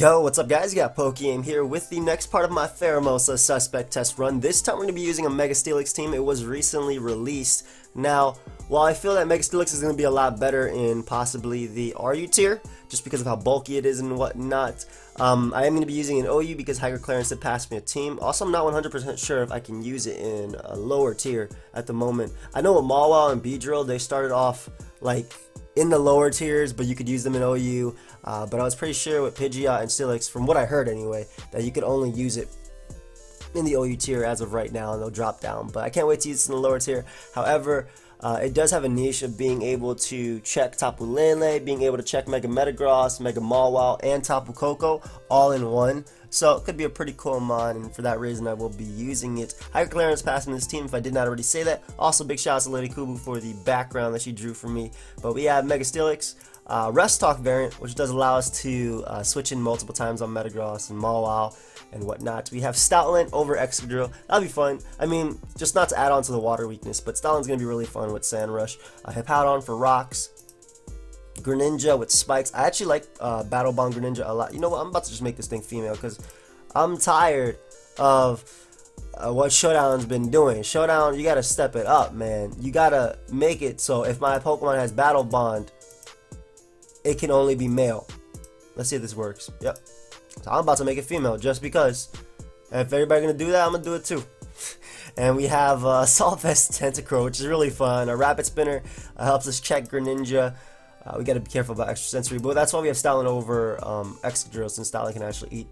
Yo, what's up guys? You got pokeaim here with the next part of my Pheromosa suspect test run. This time we're going to be using a Mega Steelix team. It was recently released. Now, while I feel that Mega Steelix is going to be a lot better in possibly the RU tier, just because of how bulky it is and whatnot, I am going to be using an OU because Higher Clarence had passed me a team. Also, I'm not 100% sure if I can use it in a lower tier at the moment. I know with Mawile and Beedrill, they started off like in the lower tiers, but you could use them in OU. But I was pretty sure with Pidgeot and Steelix, from what I heard anyway, that you could only use it in the OU tier as of right now, and they'll drop down. But I can't wait to use it in the lower tier. However, it does have a niche of being able to check Tapu Lele, being able to check Mega Metagross, Mega Mawile, and Tapu Koko all in one. So it could be a pretty cool mod, and for that reason I will be using it. Higher Clarence passing this team if I did not already say that. Also, big shout out to Lady Kubu for the background that she drew for me. But we have Mega Steelix, Rest Talk variant, which does allow us to switch in multiple times on Metagross and Mawile and whatnot. We have Stoutland over asfgerthrrth. That'll be fun. I mean, just not to add on to the water weakness, but Stoutland's going to be really fun with Sand Rush. Hippowdon for rocks. Greninja with spikes. I actually like Battle Bond Greninja a lot. You know what? I'm about to just make this thing female because I'm tired of what Showdown's been doing. Showdown, you gotta step it up, man. You gotta make it so if my Pokemon has Battle Bond, it can only be male. Let's see if this works. Yep. So I'm about to make it female just because. And if everybody's gonna do that, I'm gonna do it too. And we have Saltfest Tentacruel, which is really fun. A Rapid Spinner helps us check Greninja. We gotta be careful about extrasensory, but that's why we have Stoutland over asfgerthrrth, since Stoutland can actually eat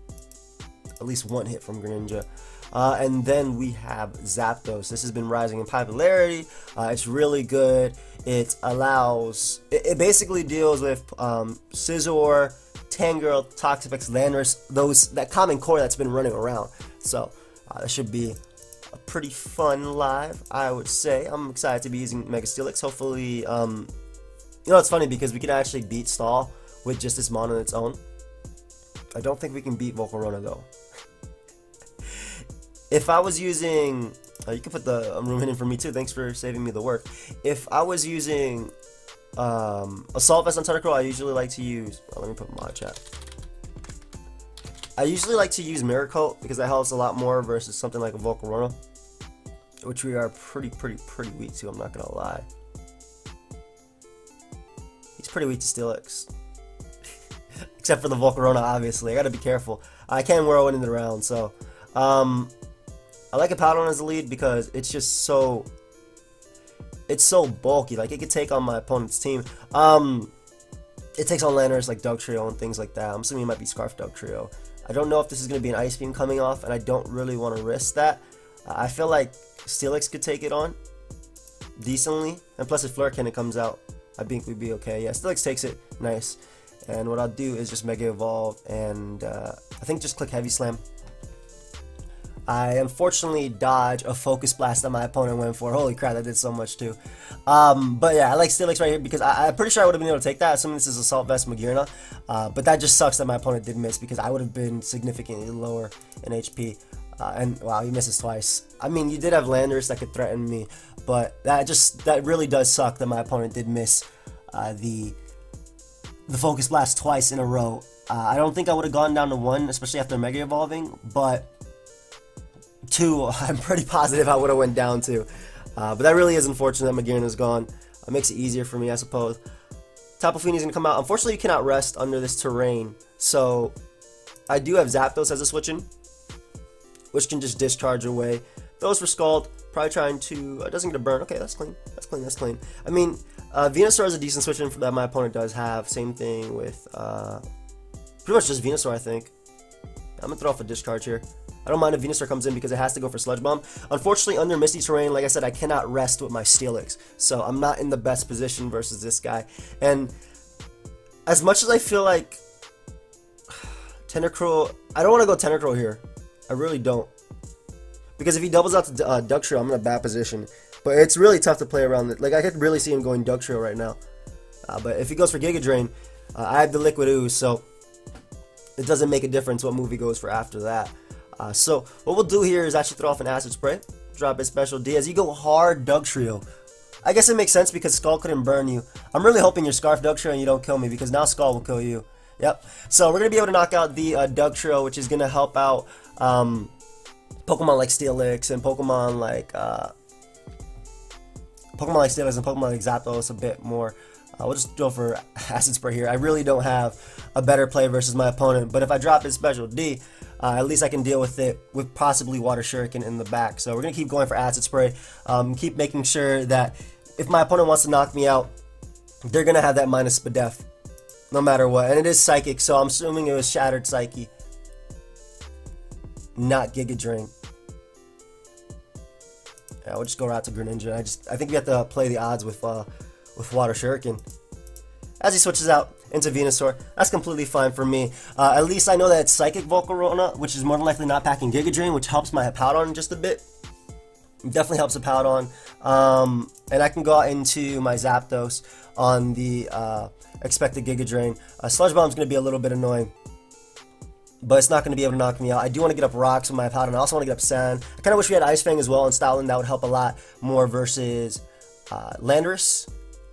at least one hit from Greninja. And then we have Zapdos. This has been rising in popularity. It's really good. It allows, it basically deals with Scizor, Tangirl, Toxapex, Landorus, that common core that's been running around. So this should be a pretty fun live, I would say. I'm excited to be using Mega Steelix. Hopefully, you know, it's funny because we can actually beat Stall with just this mon on its own. I don't think we can beat Volcarona though. If I was using, you can put the room in for me too. Thanks for saving me the work. If I was using Assault Vest on Tentacruel, I usually like to use. Let me put mod chat. I usually like to use Mirror Coat because that helps a lot more versus something like a Volcarona, which we are pretty weak to. I'm not gonna lie. He's pretty weak to Steelix. Except for the Volcarona, obviously. I gotta be careful. I can whirlwind in the round, so I like Hippowdon as the lead because it's just so, it's so bulky. Like, it could take on my opponent's team. It takes on Landorus like Dugtrio and things like that. I'm assuming it might be Scarf Dugtrio. I don't know if this is going to be an Ice Beam coming off, and I don't really want to risk that. I feel like Steelix could take it on decently, and plus if Flare Cannon comes out, I think we'd be okay. Yeah, Steelix takes it. Nice. And what I'll do is just Mega Evolve and I think just click Heavy Slam. I unfortunately dodged a Focus Blast that my opponent went for. Holy crap, that did so much too. But yeah, I like Steelix right here because I'm pretty sure I would have been able to take that, assuming this is Assault Vest Magearna. But that just sucks that my opponent did miss because I would have been significantly lower in HP. And wow, he misses twice. I mean, you did have Landorus that could threaten me, but that really does suck that my opponent did miss the Focus Blast twice in a row. I don't think I would have gone down to 1, especially after Mega Evolving, but 2, I'm pretty positive I would have went down to. But that really is unfortunate that Magearna's gone. It makes it easier for me, I suppose. Tapu Fini's going to come out. Unfortunately, you cannot rest under this terrain, so I do have Zapdos as a switch-in, which can just discharge away. Those for Scald, probably trying to, doesn't get a burn. Okay, that's clean. That's clean, that's clean. I mean, Venusaur is a decent switch-in that my opponent does have. Same thing with, pretty much just Venusaur, I think. I'm going to throw off a discharge here. I don't mind if Venusaur comes in because it has to go for Sludge Bomb. Unfortunately, under Misty Terrain, like I said, I cannot rest with my Steelix. So I'm not in the best position versus this guy. And as much as I feel like Tentacruel, I don't want to go Tentacruel here. I really don't. Because if he doubles out to Dugtrio, I'm in a bad position. But it's really tough to play around it. Like, I could really see him going Dugtrio right now. But if he goes for Giga Drain, I have the Liquid Ooze, so it doesn't make a difference what move he goes for after that. So what we'll do here is actually throw off an Acid Spray, drop his Special D as you go hard Dugtrio. I guess it makes sense because Skull couldn't burn you. I'm really hoping you're Scarf Dugtrio and you don't kill me because now Skull will kill you. Yep. So we're gonna be able to knock out the Doug Trio, which is gonna help out Pokemon like Steelix and Pokemon like Zapdos a bit more. We'll just go for Acid Spray here. I really don't have a better play versus my opponent, but if I drop his Special D, at least I can deal with it with possibly Water Shuriken in the back. So we're going to keep going for Acid Spray, keep making sure that if my opponent wants to knock me out, they're going to have that minus Spadef, no matter what. And it is Psychic, so I'm assuming it was Shattered Psyche, not Giga Drain. Yeah, we'll just go right to Greninja. I think we have to play the odds with Water Shuriken. As he switches out into Venusaur, that's completely fine for me. At least I know that it's Psychic Volcarona, which is more than likely not packing Giga Drain, which helps my Hippowdon just a bit. Definitely helps Hippowdon. And I can go out into my Zapdos on the expected Giga Drain. Sludge Bomb's going to be a little bit annoying, but it's not going to be able to knock me out. I do want to get up Rocks with my Hippowdon. I also want to get up Sand. I kind of wish we had Ice Fang as well in Stoutland. That would help a lot more versus Landorus.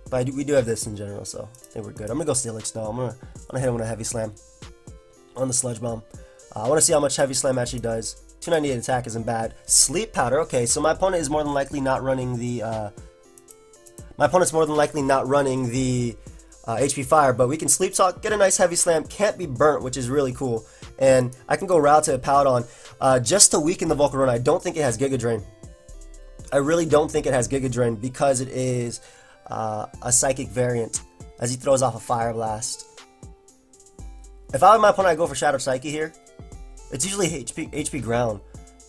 But we do have this in general, so I think we're good. I'm going to go Steelix though. I'm gonna hit him with a Heavy Slam on the Sludge Bomb. I want to see how much Heavy Slam actually does. 298 attack isn't bad. Sleep Powder. Okay, so my opponent is more than likely not running the HP Fire, but we can Sleep Talk, get a nice Heavy Slam, can't be burnt, which is really cool. And I can go Route to Hippowdon just to weaken the Volcarona. I don't think it has Giga Drain. I really don't think it has Giga Drain because it is a Psychic variant, as he throws off a Fire Blast. If I were my opponent, I'd go for Shattered Psyche here. It's usually HP Ground.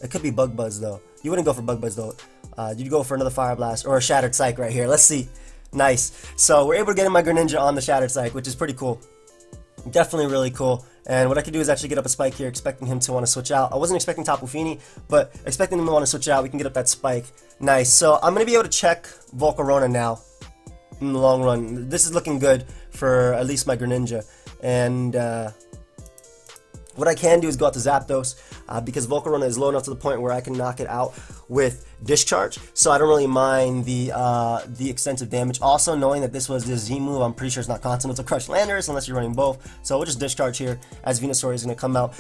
It could be Bug Buzz though. You wouldn't go for Bug Buzz though. You'd go for another Fire Blast or a Shattered Psyche right here. Let's see. Nice. So we're able to get in my Greninja on the Shattered Psyche, which is pretty cool. Definitely really cool. And what I can do is actually get up a Spike here, expecting him to want to switch out. I wasn't expecting Tapu Fini, but expecting him to want to switch out, we can get up that Spike. Nice. So I'm going to be able to check Volcarona now in the long run. This is looking good for at least my Greninja. And what I can do is go out to Zapdos because Volcarona is low enough to the point where I can knock it out with Discharge, so I don't really mind the extensive damage. Also, knowing that this was the Z move, I'm pretty sure it's not constant to crush Landorus unless you're running both. So we'll just Discharge here as Venusaur is going to come out.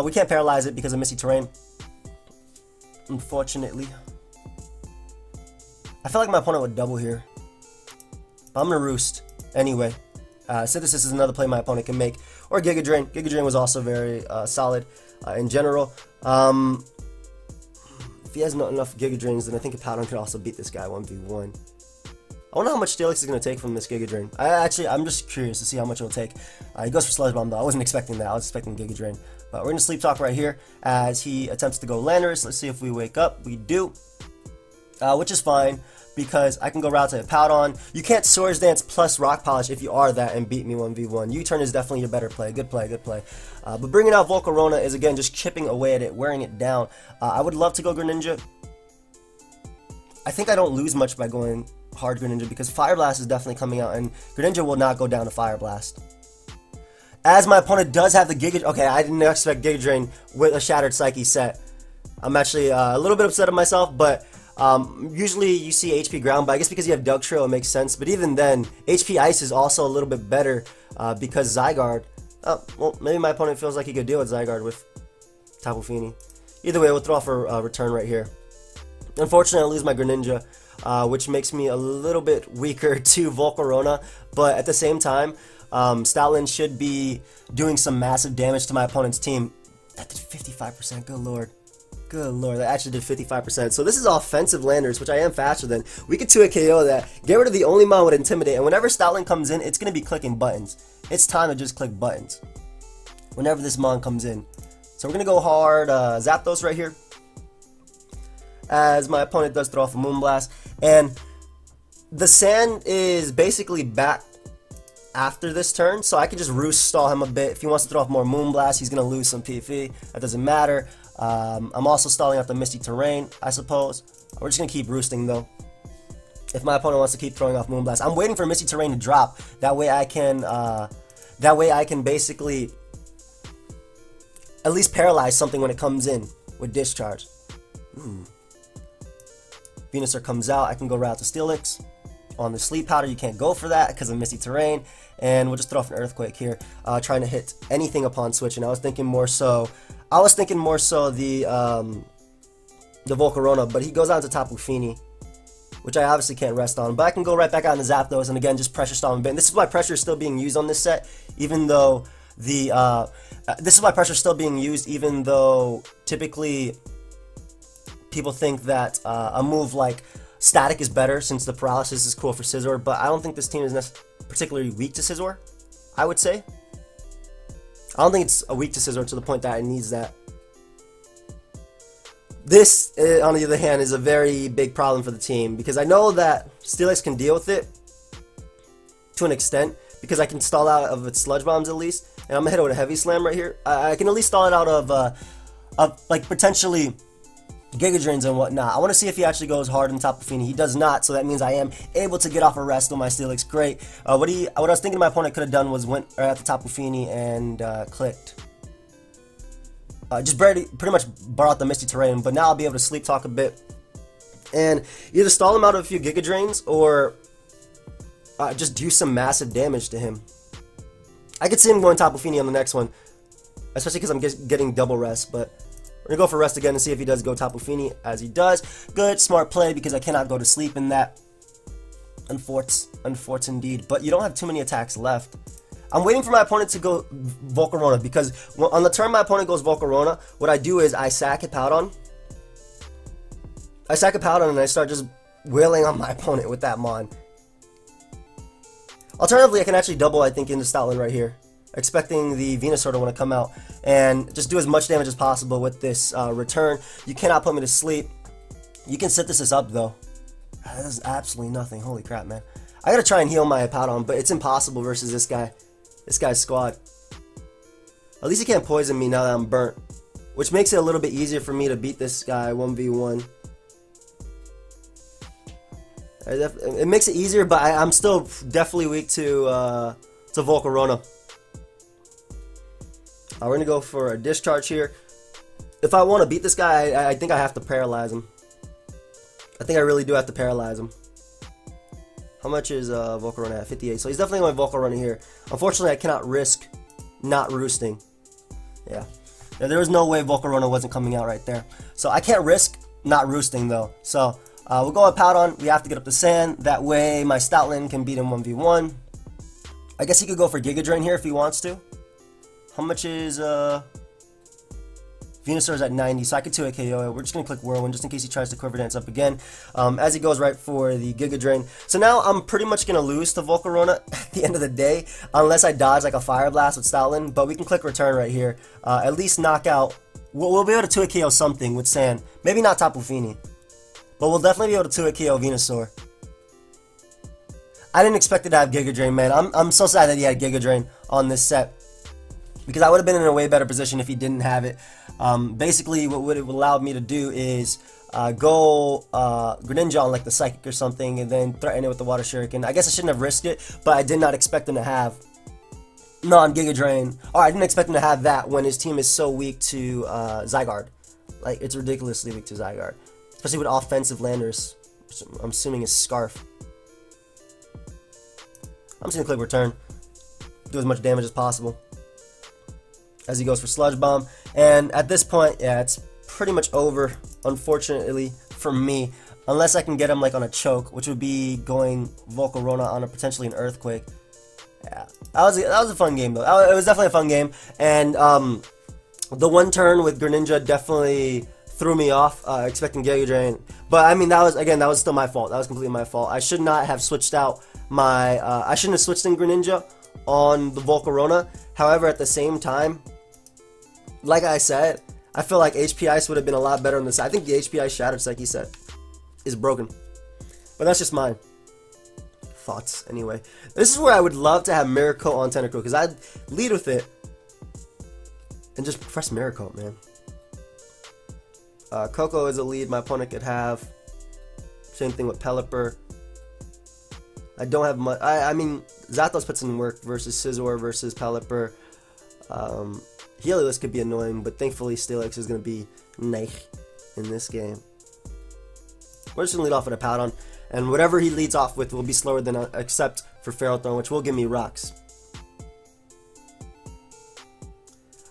We can't paralyze it because of Misty Terrain, unfortunately. I feel like my opponent would double here, but I'm going to Roost anyway. Synthesis is another play my opponent can make, or Giga Drain. Giga Drain was also very solid in general. If he has not enough Giga Drains, then I think Hippowdon could also beat this guy 1v1. I wonder how much Steelix is going to take from this Giga Drain. I'm just curious to see how much it'll take. He goes for Sludge Bomb though. I wasn't expecting that. I was expecting Giga Drain. But we're going to Sleep Talk right here as he attempts to go Landorus. Let's see if we wake up. We do, which is fine, because I can go Route to Hippowdon. You can't Swords Dance plus Rock Polish if you are that and beat me 1v1. U-Turn is definitely your better play. Good play, good play. But bringing out Volcarona is, again, just chipping away at it, wearing it down. I would love to go Greninja. I think I don't lose much by going hard Greninja because Fire Blast is definitely coming out, and Greninja will not go down to Fire Blast. As my opponent does have the Giga... Okay, I didn't expect Giga Drain with a Shattered Psyche set. I'm actually a little bit upset at myself, but... usually you see HP Ground, but I guess because you have Doug Trio it makes sense. But even then, HP Ice is also a little bit better because Zygarde. Well, maybe my opponent feels like he could deal with Zygarde with Tapu Fini. Either way, we'll throw off a return right here. Unfortunately, I lose my Greninja, which makes me a little bit weaker to Volcarona. But at the same time, Stoutland should be doing some massive damage to my opponent's team. That did 55%, good lord. Good lord, that actually did 55%. So this is offensive Landorus, which I am faster than. We could 2-hit KO that, get rid of the only mon with Intimidate, and whenever Stoutland comes in, it's going to be clicking buttons. It's time to just click buttons whenever this mon comes in. So we're going to go hard Zapdos right here, as my opponent does throw off a Moonblast. And the Sand is basically back after this turn, so I can just Roost stall him a bit. If he wants to throw off more Moonblast, he's going to lose some PV. That doesn't matter. I'm also stalling out the Misty Terrain, I suppose. We're just going to keep roosting though. If my opponent wants to keep throwing off Moonblast, I'm waiting for Misty Terrain to drop. That way I can basically at least paralyze something when it comes in with Discharge. Venusaur comes out, I can go Route to Steelix. on the sleep powder. You can't go for that because of misty terrain, and we'll just throw off an earthquake here, trying to hit anything upon switch. And I was thinking more so the Volcarona, but he goes out to Tapu Fini, which I obviously can't rest on. But I can go right back out and Zapdos, and again just pressure stall him a bit. And this is why pressure is still being used on this set, even though typically people think that a move like Static is better since the paralysis is cool for Scizor, but I don't think this team is particularly weak to Scizor, I would say. I don't think it's weak to Scizor to the point that it needs that. This, on the other hand, is a very big problem for the team, because I know that Steelix can deal with it to an extent, because I can stall out of its Sludge Bombs at least, and I'm going to hit it with a Heavy Slam right here. I can at least stall it out of like, potentially Giga Drains and whatnot. I want to see if he actually goes hard on Tapu Fini. He does not, so that means I am able to get off a rest on my Steelix. Great. What I was thinking my opponent could have done was went right at the Tapu Fini and clicked. Just pretty much bar out the Misty Terrain, but now I'll be able to Sleep Talk a bit and either stall him out of a few Giga Drains or just do some massive damage to him. I could see him going Tapu Fini on the next one, especially because I'm getting double rest, but we're going to go for rest again and see if he does go Tapu Fini, as he does. Good, smart play, because I cannot go to sleep in that. Unfortunate indeed, but you don't have too many attacks left. I'm waiting for my opponent to go Volcarona, because on the turn my opponent goes Volcarona, what I do is I sack a Powdon. And I start just wailing on my opponent with that Mon. Alternatively, I can actually double, I think, into Stoutland right here, expecting the Venusaur to want to come out and just do as much damage as possible with this return. You cannot put me to sleep. You can set this up, though. That is absolutely nothing. Holy crap, man. I gotta try and heal my Powdon, but it's impossible versus this guy's squad. At least he can't poison me now that I'm burnt, which makes it a little bit easier for me to beat this guy 1v1. It makes it easier, but I'm still definitely weak to Volcarona. We're gonna go for a discharge here. If I want to beat this guy, I think I have to paralyze him. I think I really do have to paralyze him. How much is Volcarona at? 58. So he's definitely going Volcarona here. Unfortunately, I cannot risk not roosting. Yeah, there was no way Volcarona wasn't coming out right there. So I can't risk not roosting though. So we'll go with Powdon. We have to get up the sand. That way my Stoutland can beat him 1v1. I guess he could go for Giga Drain here if he wants to. How much is Venusaur's at 90, so I could 2-hit KO. We're just going to click Whirlwind just in case he tries to Quiver Dance up again, as he goes right for the Giga Drain. So now I'm pretty much going to lose to Volcarona at the end of the day, unless I dodge like a Fire Blast with Stoutland, but we can click Return right here. At least knock out, we'll be able to 2-hit KO something with Sand. Maybe not Tapu Fini, but we'll definitely be able to 2-hit KO Venusaur. I didn't expect it to have Giga Drain, man. I'm so sad that he had Giga Drain on this set, because I would have been in a way better position if he didn't have it. Basically, what it allowed me to do is go Greninja on like the Psychic or something, and then threaten it with the Water Shuriken. I guess I shouldn't have risked it, but I did not expect him to have non-Giga Drain. Or I didn't expect him to have that when his team is so weak to Zygarde. Like, it's ridiculously weak to Zygarde, especially with offensive landers. I'm assuming is Scarf. I'm just gonna click Return, do as much damage as possible, as he goes for Sludge Bomb. And at this point, yeah, it's pretty much over, unfortunately for me, unless I can get him like on a choke, which would be going Volcarona on a potentially an Earthquake. Yeah, that was a fun game though. It was definitely a fun game, and the one turn with Greninja definitely threw me off, expecting Giga Drain. But I mean, that was still my fault. That was completely my fault. I should not have switched out my. I shouldn't have switched in Greninja on the Volcarona. However, at the same time, like I said, I feel like HP Ice would have been a lot better on this. I think the HP Ice Shattered, like he said, is broken. But that's just mine thoughts, anyway. This is where I would love to have Miracle on Tentacruel, because I'd lead with it and just press Miracle, man. Coco is a lead my opponent could have. Same thing with Pelipper. I don't have much. I mean, Zapdos puts in work versus Scizor versus Pelipper. Helios could be annoying, but thankfully Steelix is going to be nice in this game. We're just going to lead off with a Powdon. and whatever he leads off with will be slower than except for Ferrothorn, which will give me rocks.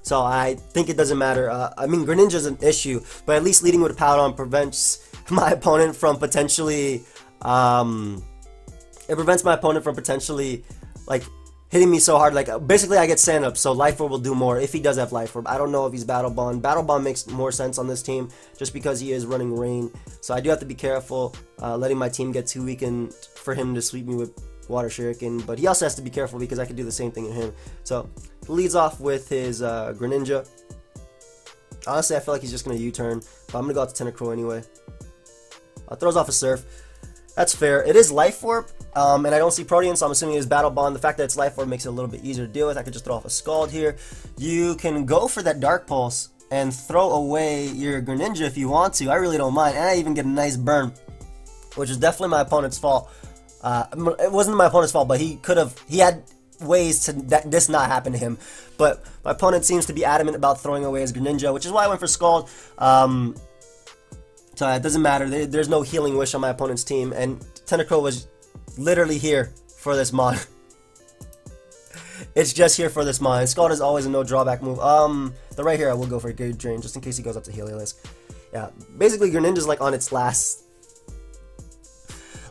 So I think it doesn't matter. I mean, Greninja is an issue, but at least leading with a Powdon prevents my opponent from potentially, it prevents my opponent from potentially, like, hitting me so hard. Like, basically I get stand up, so Life Orb will do more if he does have Life Orb. I don't know if he's Battle Bond. Battle Bond makes more sense on this team just because he is running Rain. So I do have to be careful letting my team get too weakened for him to sweep me with Water Shuriken, but he also has to be careful because I could do the same thing to him. So he leads off with his Greninja. Honestly, I feel like he's just going to U-turn, but I'm going to go out to Tentacruel anyway. Throws off a Surf. That's fair. It is Life Orb, and I don't see Protean, so I'm assuming it's Battle Bond. The fact that it's Life Orb makes it a little bit easier to deal with. I could just throw off a Scald here. You can go for that Dark Pulse and throw away your Greninja if you want to. I really don't mind, and I even get a nice burn, which is definitely my opponent's fault. It wasn't my opponent's fault, but he had ways to this not happen to him. But my opponent seems to be adamant about throwing away his Greninja, which is why I went for Scald. So it doesn't matter. There's no Healing Wish on my opponent's team, and Tentacruel was literally here for this mon. It's just here for this mon. Scald is always a no drawback move. The right here I will go for a Giga Drain just in case he goes up to Heliolisk. Yeah, basically Greninja's like on its last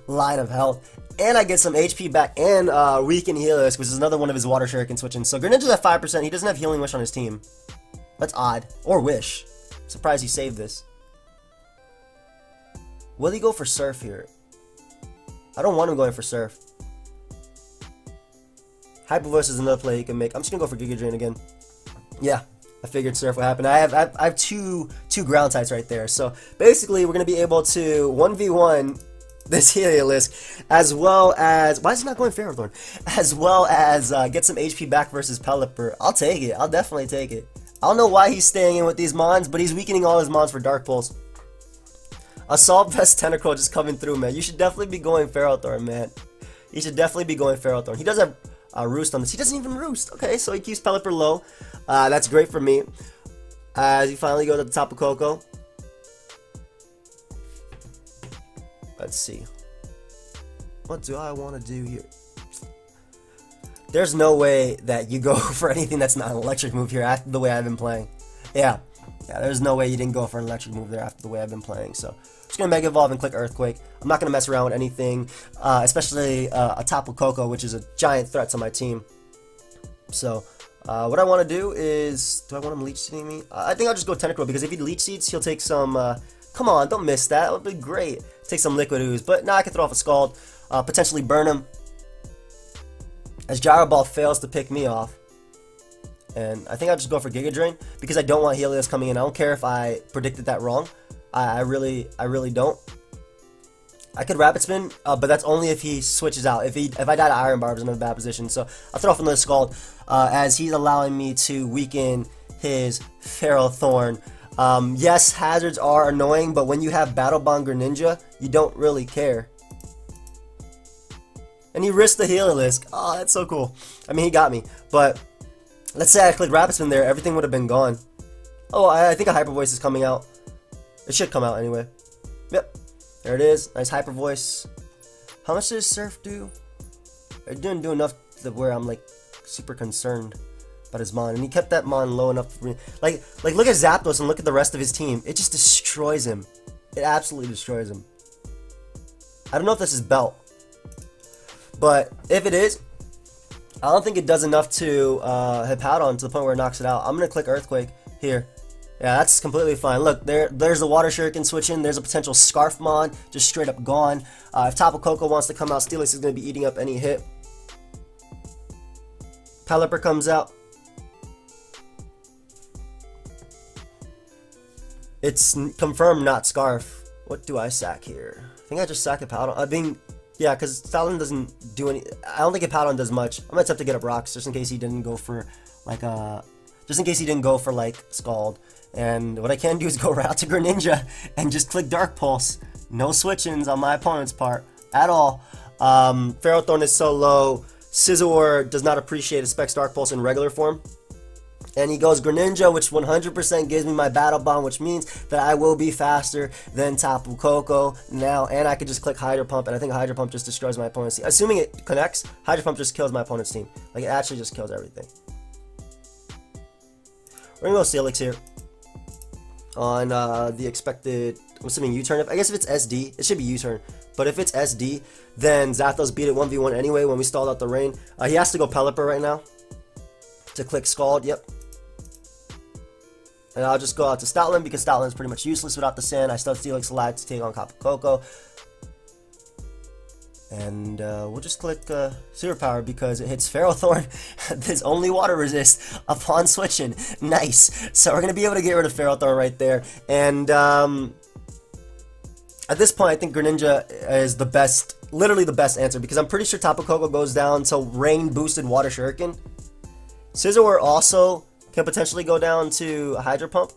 line of health, and I get some HP back and weaken Heliolisk, which is another one of his Water Shuriken switching. So Greninja's at 5%. He doesn't have Healing Wish on his team. That's odd. Or Wish. Surprised he saved this. Will he go for Surf here? I don't want him going for Surf. Hyper Voice is another play he can make. I'm just gonna go for Giga Drain again. Yeah, I figured Surf would happen. I have two ground types right there. So basically, we're gonna be able to 1v1 this Heliolisk, as well as, why is he not going Ferrothorn? As well as get some HP back versus Pelipper. I'll take it. I'll definitely take it. I don't know why he's staying in with these mons, but he's weakening all his mons for Dark Pulse. Assault Vest Tentacruel just coming through, man. You should definitely be going Ferrothorn, man. You should definitely be going Ferrothorn. He does have Roost on this. He doesn't even Roost. Okay, so he keeps Pelipper low. That's great for me. As he finally goes at the Tapu Koko. Let's see. What do I want to do here? There's no way that you go for anything that's not an electric move here after the way I've been playing. Yeah, there's no way you didn't go for an electric move there after the way I've been playing. So, I'm just going to Mega Evolve and click Earthquake. I'm not going to mess around with anything, especially a Tapu Koko, which is a giant threat to my team. So, what I want to do is, do I want him Leech Seeding me? I think I'll just go Tentacruel, because if he Leech Seeds, he'll take some, come on, don't miss that. That would be great. Take some Liquid Ooze, but now I can throw off a Scald, potentially burn him, as Gyro Ball fails to pick me off. And I think I'll just go for Giga Drain, because I don't want Helios coming in. I don't care if I predicted that wrong. I really don't. I could Rapid Spin, but that's only if he switches out. If I die to Iron Barb, I'm in a bad position. So I'll throw off another Scald, as he's allowing me to weaken his Ferrothorn. Yes, hazards are annoying, but when you have Battle Bond Greninja, you don't really care. And he risked the Heliolisk. Oh, that's so cool. I mean, he got me. But let's say I clicked Rapid Spin there, everything would have been gone. Oh, I think a Hyper Voice is coming out. It should come out anyway. Yep, there it is. Nice Hyper Voice. How much does Surf do? It didn't do enough to where I'm like super concerned about his Mon, and he kept that Mon low enough for me. Like look at Zapdos and look at the rest of his team. It just destroys him. It absolutely destroys him. I don't know if this is Belt, but if it is, I don't think it does enough to hit Powdon to the point where it knocks it out. I'm gonna click Earthquake here. Yeah, that's completely fine. Look, there's the Water Shuriken switching. There's a potential Scarf Mon just straight up gone. If Tapu Koko wants to come out, Steelix is gonna be eating up any hit. Pelipper comes out. It's confirmed not Scarf. What do I sack here? I think I just sack a Powdon. I mean, yeah, because Powdon doesn't do any. I don't think a Powdon does much. I'm gonna attempt to get up rocks just in case he didn't go for like Scald. And what I can do is go right out to Greninja and just click Dark Pulse. No switch-ins on my opponent's part at all. Ferrothorn is so low. Scizor does not appreciate a Specs Dark Pulse in regular form. And he goes Greninja, which 100% gives me my Battle Bond, which means that I will be faster than Tapu Koko now. And I could just click Hydro Pump, and I think Hydro Pump just destroys my opponent's team. Assuming it connects, Hydro Pump just kills my opponent's team. Like, it actually just kills everything. We're going to go Steelix here. On the expected, I'm assuming U-turn. I guess if it's SD, it should be U-turn. But if it's SD, then Zapdos beat it 1v1 anyway when we stalled out the rain. He has to go Pelipper right now to click Scald. Yep. And I'll just go out to Stoutland because Stoutland is pretty much useless without the sand. I still have Steelix alive to take on Tapu Koko. And we'll just click Super Power because it hits Ferrothorn. There's only water resist upon switching. Nice. So we're going to be able to get rid of Ferrothorn right there. And at this point, I think Greninja is the best, literally the best answer, because I'm pretty sure Tapu Koko goes down to rain boosted Water Shuriken. Scizor also can potentially go down to a Hydro Pump.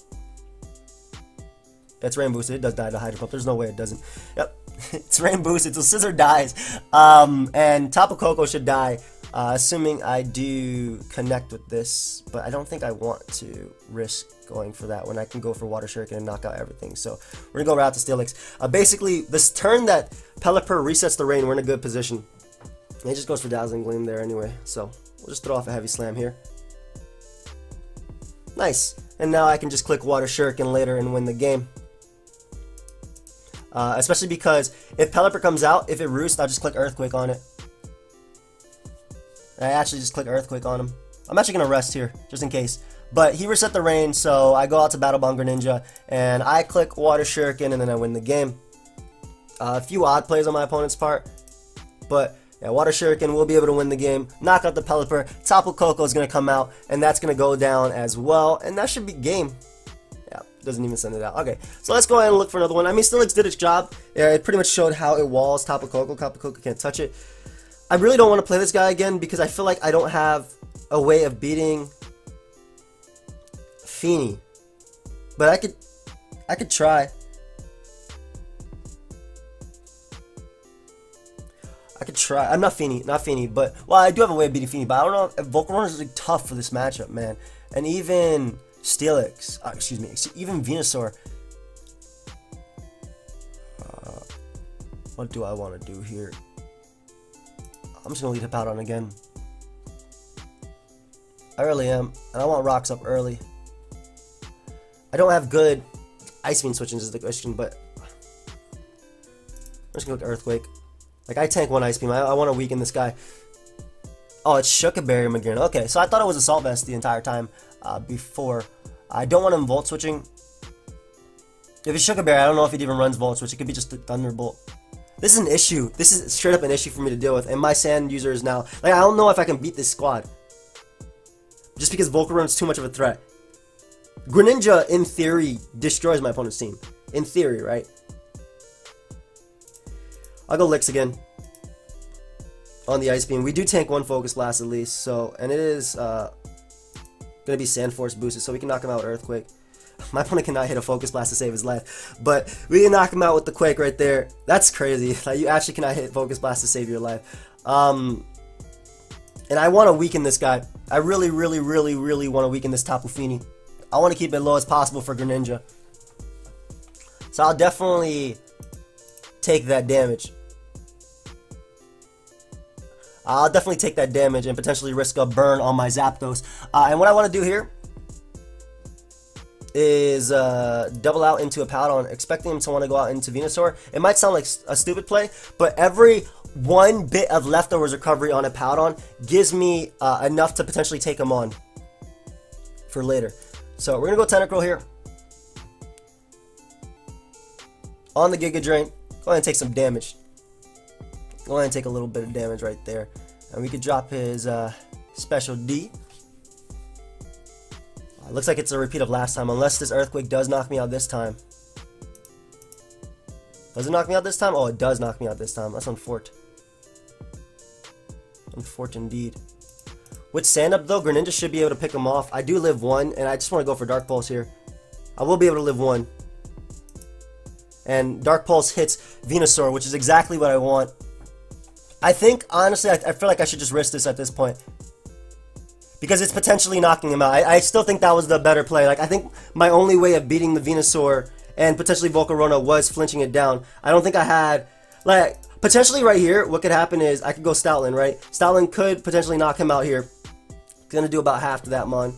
It's rain boosted. It does die to Hydro Pump. There's no way it doesn't. Yep. It's rain boosted, so Scizor dies. And Tapu Koko should die, assuming I do connect with this. But I don't think I want to risk going for that when I can go for Water Shuriken and knock out everything. So we're going to go right out to Steelix. Basically, this turn that Pelipper resets the rain, we're in a good position. And he just goes for Dazzling Gleam there anyway. So we'll just throw off a Heavy Slam here. Nice. And now I can just click Water Shuriken later and win the game. Especially because if Pelipper comes out, if it roosts, I'll just click Earthquake on it. I actually just click Earthquake on him. I'm actually going to rest here, just in case. But he reset the rain, so I go out to Battle Bond Greninja, and I click Water Shuriken, and then I win the game. A few odd plays on my opponent's part, but yeah, Water Shuriken will be able to win the game, knock out the Pelipper. Tapu Koko is going to come out, and that's going to go down as well, and that should be game. Yeah, doesn't even send it out. Okay, so let's go ahead and look for another one. I mean, Steelix did its job. Yeah, it pretty much showed how it walls Tapu Koko. Tapu Koko can't touch it. I really don't want to play this guy again because I feel like I don't have a way of beating Feeny. But I could try. I could try. I'm not Feeny, but well, I do have a way of beating Feeny, but I don't know if Volcarona is like tough for this matchup, man. And even Steelix, excuse me, even Venusaur. What do I want to do here? I'm just gonna lead Hippowdon again. I really am, and I want rocks up early. I don't have good Ice Beam switching is the question, but I'm just gonna look at Earthquake. Like, I tank one Ice Beam. I want to weaken this guy. Oh, it's Shuckleberry him again. Okay, so I thought it was Assault Vest the entire time before. I don't want him Volt Switching. If it's Shuckleberry, I don't know if it even runs Volt Switch. It could be just a Thunderbolt. This is an issue. This is straight up an issue for me to deal with. And my Sand user is now... Like, I don't know if I can beat this squad. Just because Volcarone's too much of a threat. Greninja, in theory, destroys my opponent's team. In theory, right? I'll go Licks again. On the Ice Beam. We do tank one Focus Blast at least. So, and it is going to be Sand Force boosted. So we can knock him out with Earthquake. My opponent cannot hit a Focus Blast to save his life. But we can knock him out with the Quake right there. That's crazy. Like, you actually cannot hit Focus Blast to save your life. And I want to weaken this guy. I really want to weaken this Tapu Fini. I want to keep it low as possible for Greninja. So I'll definitely take that damage. I'll definitely take that damage and potentially risk a burn on my Zapdos. And what I want to do here is double out into a Hippowdon, expecting him to want to go out into Venusaur. It might sound like a stupid play, but every one bit of leftovers recovery on a Hippowdon gives me enough to potentially take him on for later. So we're going to go Tentacruel here. On the Giga Drain. Go ahead and take some damage. Go ahead and take a little bit of damage right there. And we could drop his Special D. Looks like it's a repeat of last time, unless this Earthquake does knock me out this time. Does it knock me out this time? Oh, it does knock me out this time. That's unfortunate. Unfortunate indeed. With Sand Up, though, Greninja should be able to pick him off. I do live one, and I just want to go for Dark Pulse here. I will be able to live one. And Dark Pulse hits Venusaur, which is exactly what I want. I think, honestly, I feel like I should just risk this at this point. because it's potentially knocking him out. I still think that was the better play. Like, I think my only way of beating the Venusaur and potentially Volcarona was flinching it down. I don't think I had, like, potentially right here, what could happen is I could go Stoutland, right? Stoutland could potentially knock him out here. Gonna do about half to that Mon.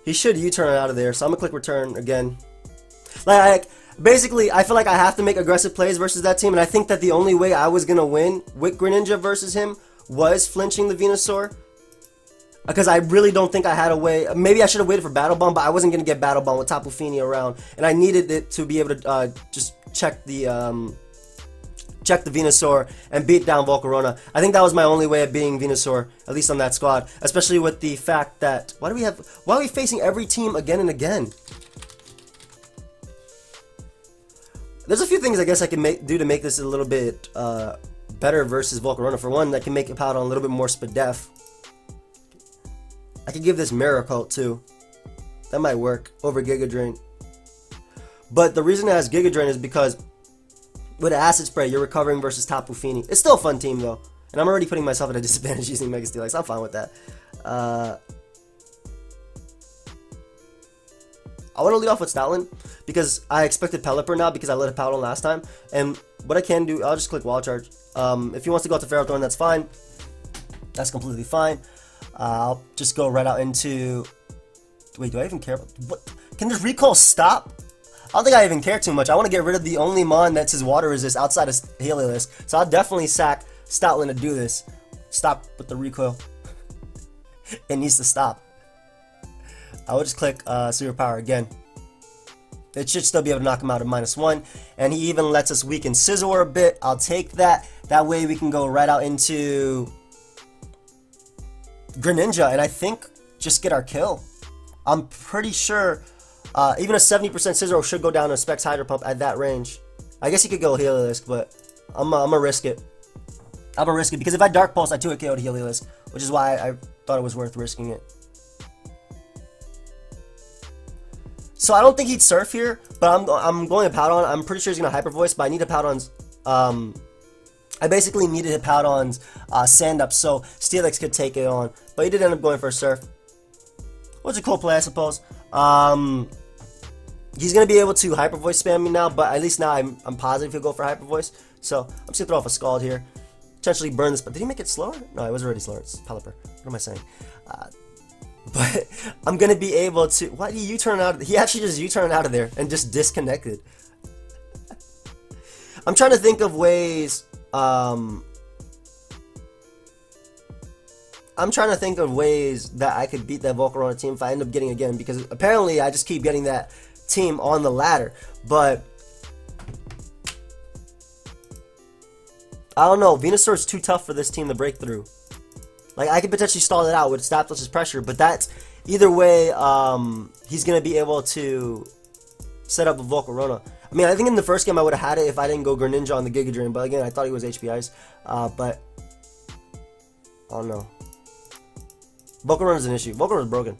He should U-turn out of there, so I'm gonna click return again. Like, basically, I feel like I have to make aggressive plays versus that team, and I think that the only way I was gonna win with Greninja versus him was flinching the Venusaur. Because I really don't think I had a way. Maybe I should have waited for Battle Bomb, but I wasn't going to get Battle Bomb with Tapu Fini around. And I needed it to be able to just check the Venusaur and beat down Volcarona. I think that was my only way of beating Venusaur, at least on that squad. Especially with the fact that, why are we facing every team again and again? There's a few things I guess I can do to make this a little bit better versus Volcarona. For one, I can make Hippowdon a little bit more Spadef. I could give this Mirror Coat too. That might work over Giga Drain. But the reason it has Giga Drain is because with Acid Spray, you're recovering versus Tapu Fini. It's still a fun team though. And I'm already putting myself at a disadvantage using Mega Steelix. I'm fine with that. I want to lead off with Stoutland because I expected Pelipper now because I let Hippowdon last time. And what I can do, I'll just click Wall Charge. If he wants to go out to Ferrothorn, that's fine. That's completely fine. I'll just go right out into... Wait, do I even care? What? Can this recall stop? I don't think I even care too much. I want to get rid of the only Mon that's his water resist outside of Heliolisk. So I'll definitely sack Stoutland to do this. Stop with the recoil. It needs to stop. I will just click Superpower again. It should still be able to knock him out at -1. And he even lets us weaken Scizor a bit. I'll take that. That way we can go right out into Greninja and I think just get our kill. I'm pretty sure even a 70% Scizor should go down to Specs Hydro Pump at that range. I guess he could go Heliolisk, but I'm gonna risk it. I'm gonna risk it because if I Dark Pulse, I 2-hit KO'd Heliolisk, which is why I thought it was worth risking it. So I don't think he'd Surf here, but I'm going Hippowdon. I'm pretty sure he's gonna Hyper Voice, but I need Hippowdon's. I basically needed Hippowdon's Sand Up so Steelix could take it on, but he did end up going for a Surf. Which is a cool play, I suppose. He's gonna be able to Hyper Voice spam me now, but at least now I'm positive he'll go for Hyper Voice. So I'm just gonna throw off a Scald here, potentially burn this. But did he make it slower? No, it was already slower. It's Pelipper. What am I saying? But I'm gonna be able to. Why did he U-turn out? He actually just U-turned out of there and just disconnected. I'm trying to think of ways. I'm trying to think of ways that I could beat that Volcarona team if I end up getting again, because apparently I just keep getting that team on the ladder. But I don't know. Venusaur's too tough for this team to break through. Like, I could potentially stall it out with Staples' pressure, but that's either way. He's gonna be able to set up a Volcarona. I mean, I think in the first game I would have had it if I didn't go Greninja on the Giga Drain, but again, I thought he was HP Ice. But I don't know. Volcarona is an issue. Volcarona is broken.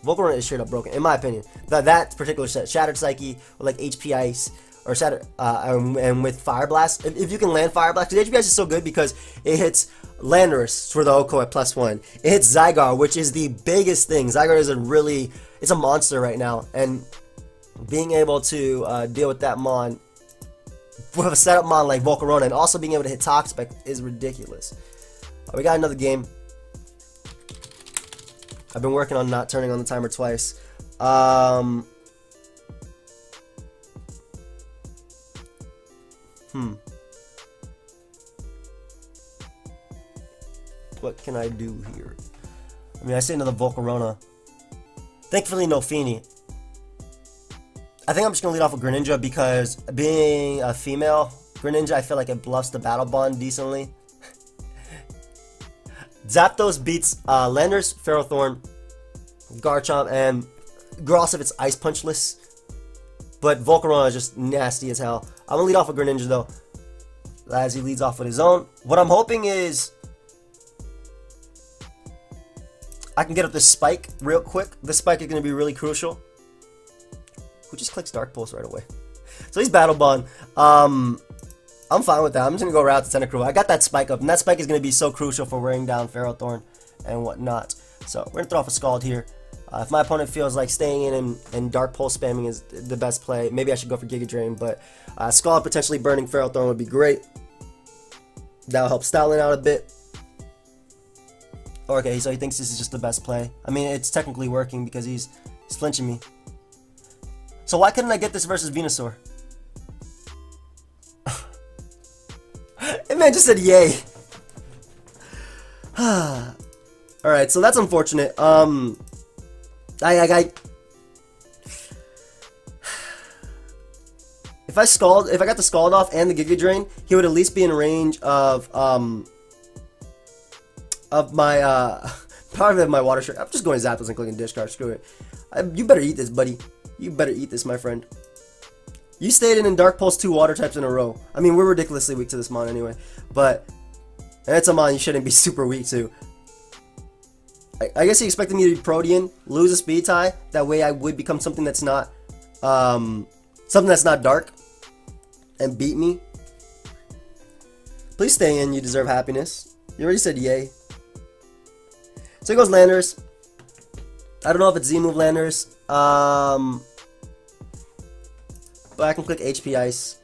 Volcarona is straight up broken, in my opinion. That particular set, Shattered Psyche, with like HP Ice, or Shattered, and with Fire Blast. If you can land Fire Blast, because HP Ice is so good because it hits Landorus for the Oko at +1. It hits Zygarde, which is the biggest thing. Zygarde is it's a monster right now, and being able to deal with that Mon, with a setup Mon like Volcarona, and also being able to hit Toxapex is ridiculous. We got another game. I've been working on not turning on the timer twice. What can I do here? I mean, I say another Volcarona. Thankfully, no Fini. I think I'm just going to lead off with Greninja because being a female Greninja, I feel like it bluffs the Battle Bond decently. Zapdos beats Landorus, Ferrothorn, Garchomp, and Gross if it's Ice Punchless. But Volcarona is just nasty as hell. I'm going to lead off with Greninja though, as he leads off with his own. What I'm hoping is I can get up this Spike real quick. This Spike is going to be really crucial. Who just clicks Dark Pulse right away? So he's Battle Bond. I'm I'm fine with that. I'm just gonna go right out to Tentacruel. I got that spike up, and that spike is gonna be so crucial for wearing down Ferrothorn and whatnot. So we're gonna throw off a Scald here. If my opponent feels like staying in and Dark Pulse spamming is the best play, maybe I should go for Giga Drain, but Scald potentially burning Ferrothorn would be great. That'll help Stoutland out a bit. Okay, so he thinks this is just the best play. I mean, it's technically working because he's flinching me. So why couldn't I get this versus Venusaur? And man just said yay. Alright, so that's unfortunate. If I got the Scald off and the Giga Drain, he would at least be in range of my part of my Water Shark. I'm just going Zapdos and clicking discard. Screw it. You better eat this, buddy. You better eat this, my friend. You stayed in Dark Pulse 2 water types in a row. I mean, we're ridiculously weak to this mon anyway, but and it's a mon you shouldn't be super weak to. I guess he expected me to be Protean, lose a speed tie. That way I would become something that's not dark and beat me. Please stay in. You deserve happiness. You already said yay. So he goes Landers. I don't know if it's Z-move Landers. But I can click HP Ice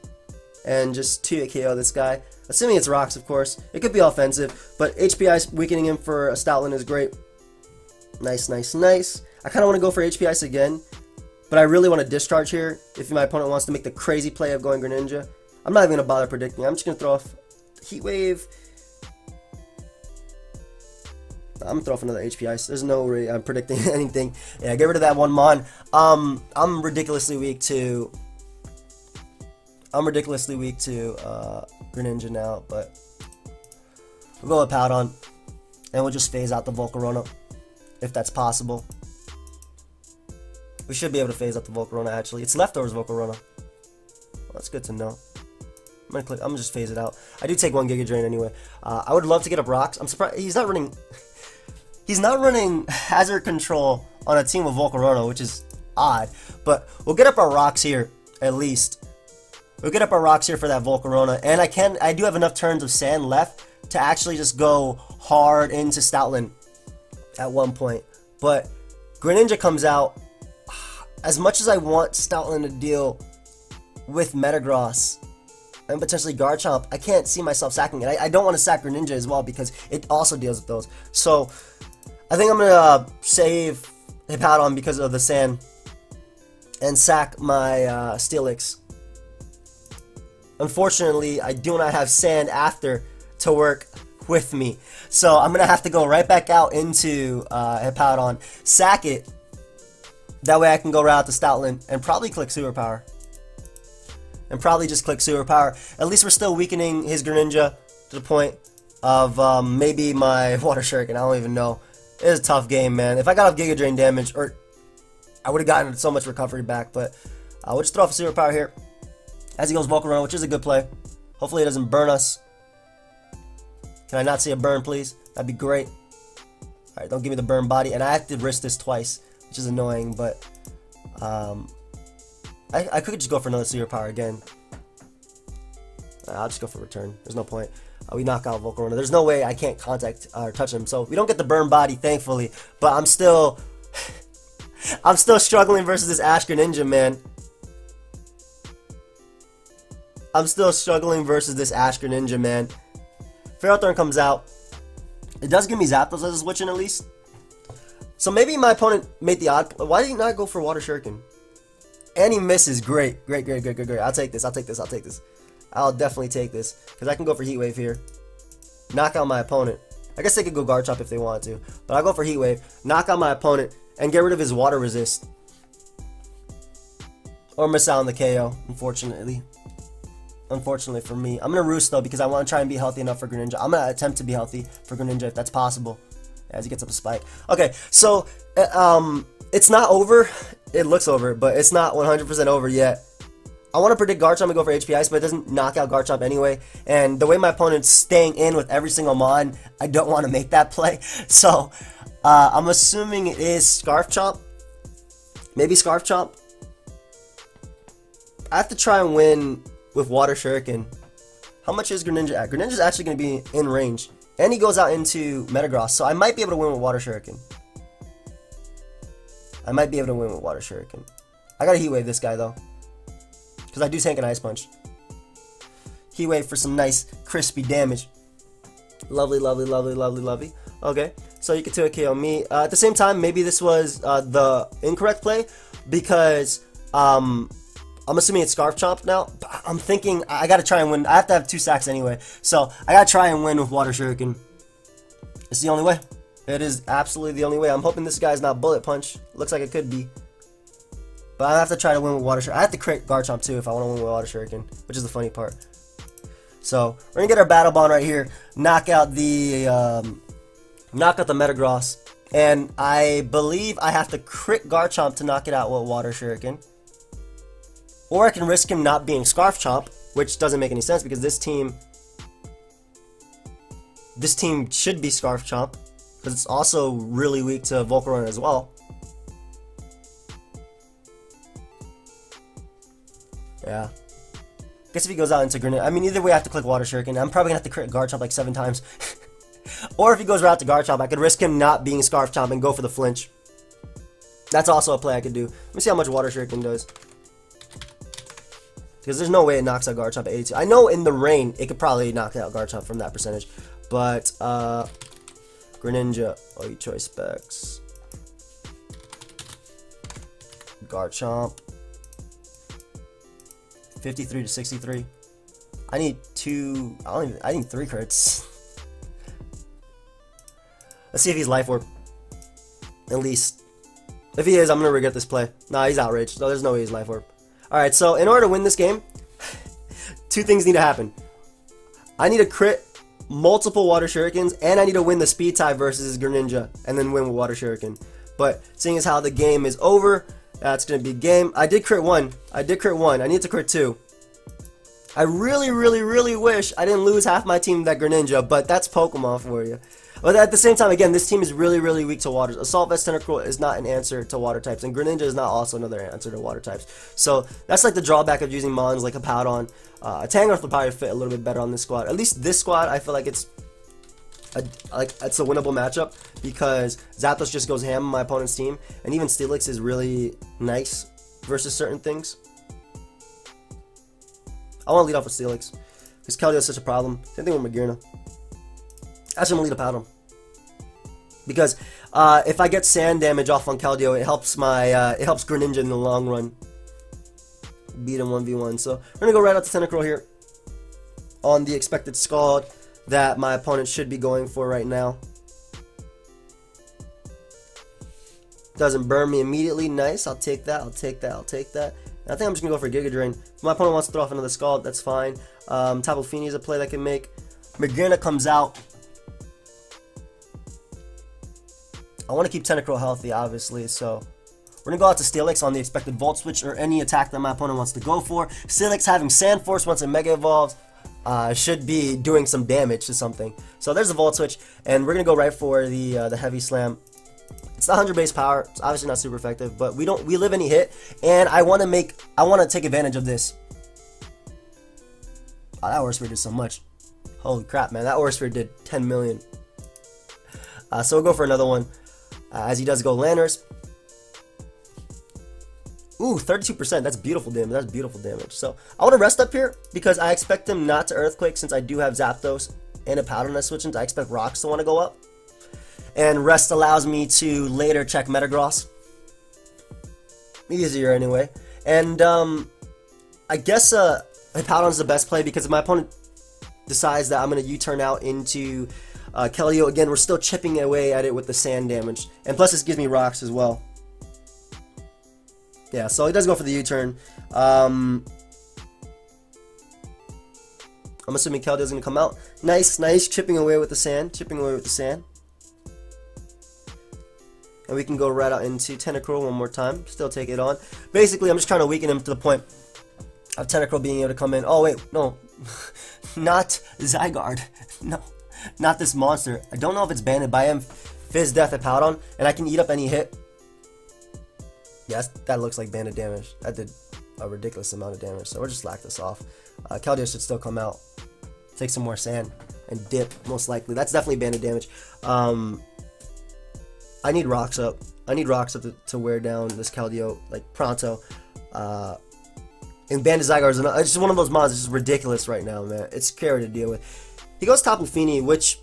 and just 2 KO this guy. Assuming it's rocks, of course. It could be offensive, but HP Ice weakening him for a Stoutland is great. Nice, nice, nice. I kind of want to go for HP Ice again, but I really want to discharge here if my opponent wants to make the crazy play of going Greninja. I'm not even going to bother predicting. I'm just going to throw off Heat Wave. I'm going to throw off another HP Ice. There's no way I'm predicting anything. Yeah, get rid of that one mon. I'm ridiculously weak to Greninja now, but we'll go with Powdon, and we'll just phase out the Volcarona, if that's possible. We should be able to phase out the Volcarona, actually. It's leftovers Volcarona. Well, that's good to know. I'm gonna just phase it out. I do take one Giga Drain anyway. I would love to get up rocks. I'm surprised he's not running. He's not running Hazard Control on a team with Volcarona, which is odd. But we'll get up our rocks here at least. We'll get up our rocks here for that Volcarona, and I do have enough turns of sand left to actually just go hard into Stoutland at one point. But Greninja comes out. As much as I want Stoutland to deal with Metagross and potentially Garchomp, I can't see myself sacking it. I don't want to sack Greninja as well because it also deals with those. So I think I'm gonna save Hippowdon because of the sand and sack my Steelix. Unfortunately, I do not have sand after to work with me. So I'm going to have to go right back out into Hippowdon, sack it. That way I can go right out to Stoutland and probably click Sewer Power. And probably just click Sewer Power. At least we're still weakening his Greninja to the point of maybe my Water Shuriken. I don't even know. It's a tough game, man. If I got off Giga Drain damage, or I would have gotten so much recovery back. But we'll just throw off a Sewer Power here as he goes Volcarona, which is a good play. Hopefully it doesn't burn us. Can I not see a burn, please? That'd be great. Alright, don't give me the burn body. And I have to risk this twice, which is annoying, but I could just go for another Sewer Power again. I'll just go for return. There's no point. We knock out Volcarona. There's no way I can't contact or touch him. So we don't get the burn body, thankfully. But I'm still struggling versus this Ash Greninja, man. I'm still struggling versus this Ash Greninja, man. Ferrothorn comes out. It does give me Zapdos as a switch in at least. So maybe my opponent made the odd. Why did he not go for Water Shuriken? And he misses. Great. Great, great, great, great, great. I'll take this. I'll take this. I'll take this. I'll definitely take this. Because I can go for Heat Wave here. Knock out my opponent. I guess they could go Garchomp if they want to. But I'll go for Heat Wave. Knock out my opponent. And get rid of his Water Resist. Or miss out on the KO, unfortunately. Unfortunately for me. I'm going to roost though because I want to try and be healthy enough for Greninja. I'm going to attempt to be healthy for Greninja if that's possible. As he gets up a spike. Okay, so it's not over. It looks over, but it's not 100% over yet. I want to predict Garchomp and go for HP Ice, but it doesn't knock out Garchomp anyway. And the way my opponent's staying in with every single mon, I don't want to make that play. So I'm assuming it is Scarf Chomp. Maybe Scarf Chomp. I have to try and win with Water Shuriken. How much is Greninja at? Greninja's actually going to be in range. And he goes out into Metagross, so I might be able to win with Water Shuriken. I might be able to win with Water Shuriken. I gotta Heat Wave this guy though, because I do tank an Ice Punch. Heat Wave for some nice crispy damage. Lovely, lovely, lovely, lovely, lovely. Okay, so you can 2 KO me. At the same time, maybe this was the incorrect play, because I'm assuming it's Scarf Chomp now. I'm thinking I gotta try and win. I have to have 2 sacks anyway, so I gotta try and win with Water Shuriken. It's the only way. It is absolutely the only way. I'm hoping this guy's not Bullet Punch. Looks like it could be. But I have to try to win with Water Shuriken. I have to crit Garchomp too if I want to win with Water Shuriken, which is the funny part. So we're gonna get our Battle Bond right here. Knock out the Metagross, and I believe I have to crit Garchomp to knock it out with Water Shuriken. Or I can risk him not being Scarf Chomp, which doesn't make any sense because this team should be Scarf Chomp, because it's also really weak to Volcarona as well. Yeah. Guess if he goes out into Greninja, I mean, either way I have to click Water Shuriken. I'm probably gonna have to crit Garchomp like 7 times. Or if he goes right out to Garchomp, I could risk him not being Scarf Chomp and go for the flinch. That's also a play I could do. Let me see how much Water Shuriken does. Because there's no way it knocks out Garchomp at 82. I know in the rain, it could probably knock out Garchomp from that percentage. But, Greninja, oh, you choice specs. Garchomp. 53 to 63. I need 2, I need 3 crits. Let's see if he's Life Orb. At least. If he is, I'm gonna regret this play. Nah, he's outraged. No, there's no way he's Life Orb. Alright, so in order to win this game, 2 things need to happen. I need to crit multiple Water Shurikens, and I need to win the speed tie versus Greninja, and then win with Water Shuriken. But seeing as how the game is over, that's going to be game. I did crit 1. I need to crit 2. I really, really, really wish I didn't lose half my team to that Greninja, but that's Pokemon for you. But at the same time, again, this team is really, really weak to waters. Assault Vest Tentacruel is not an answer to water types, and Greninja is not also another answer to water types. So that's like the drawback of using Mons like a Powdon. A Tangrowth would probably fit a little bit better on this squad. At least this squad, I feel like it's a winnable matchup because Zapdos just goes ham on my opponent's team, and even Steelix is really nice versus certain things. I want to lead off with Steelix because Keldeo is such a problem. Same thing with Magearna. Actually, I'm going to lead a Powdon because if I get sand damage off on Keldeo, it helps Greninja in the long run beat him 1v1. So we're going to go right out to Tentacruel here on the expected Scald that my opponent should be going for right now. Doesn't burn me immediately. Nice. I'll take that. I'll take that. I'll take that. And I think I'm just going to go for Giga Drain. If my opponent wants to throw off another Scald, that's fine. Tapu Fini is a play that I can make. Magearna comes out. I want to keep Tentacruel healthy, obviously, so we're going to go out to Steelix on the expected Volt Switch or any attack that my opponent wants to go for. Steelix having Sand Force once it Mega Evolves should be doing some damage to something. So there's the Volt Switch, and we're going to go right for the Heavy Slam. It's the 100 base power. It's obviously not super effective, but we live any hit, and I want to take advantage of this. Oh, that Aura Sphere did so much. Holy crap, man. That Aura Sphere did 10 million. So we'll go for another one. As he does go Landers. Ooh, 32%. That's beautiful damage. That's beautiful damage. So I want to rest up here because I expect him not to Earthquake since I do have Zapdos and a Powdon I switch into. I expect Rocks to want to go up. And rest allows me to later check Metagross. Easier anyway. And I guess Powdon's the best play because if my opponent decides that I'm going to U-turn out into Keldeo, again, we're still chipping away at it with the sand damage. And plus this gives me Rocks as well. Yeah, so he does go for the U-turn. I'm assuming Keldeo's going to come out. Nice, nice, chipping away with the sand. Chipping away with the sand. And we can go right out into Tentacruel one more time. Still take it on. Basically, I'm just trying to weaken him to the point of Tentacruel being able to come in. Oh, wait, no. Not Zygarde. No. Not this monster. I don't know if it's banded, but I am Fizz Death at Powdon, and I can eat up any hit. Yes, that looks like banded damage. That did a ridiculous amount of damage, so we'll just slack this off. Keldeo should still come out. take some more sand and dip, most likely. That's definitely banded damage. I need rocks up. I need rocks up to wear down this Keldeo, like, pronto. And Banded Zygarde is just one of those mons. It's just ridiculous right now, man. It's scary to deal with. He goes Tapu Fini, which